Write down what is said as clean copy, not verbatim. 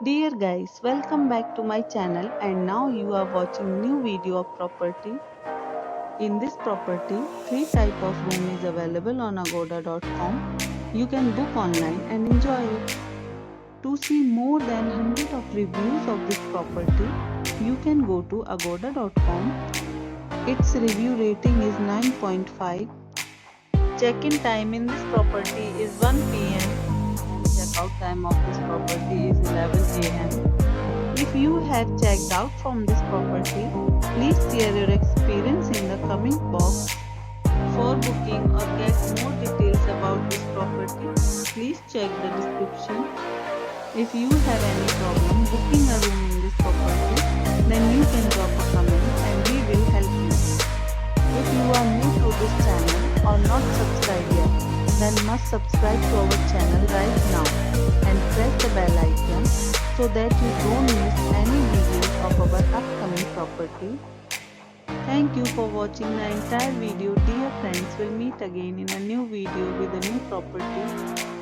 Dear guys, welcome back to my channel and now you are watching new video of property. In this property, three type of room is available on agoda.com. You can book online and enjoy it. To see more than 100 of reviews of this property, you can go to agoda.com. Its review rating is 9.5. Check-in time in this property is 1 p.m. Check-out time of this property is 11 a.m. If you have checked out from this property, please share your experience in the comment box. For booking or get more details about this property, please check the description. If you have any problem booking a room in this property, then you can drop a comment and we will help you. If you are new to this channel or not subscribed yet, then must subscribe to our channel right now and press the bell icon so that you don't miss any videos of our upcoming property. Thank you for watching the entire video. Dear friends, we'll meet again in a new video with a new property.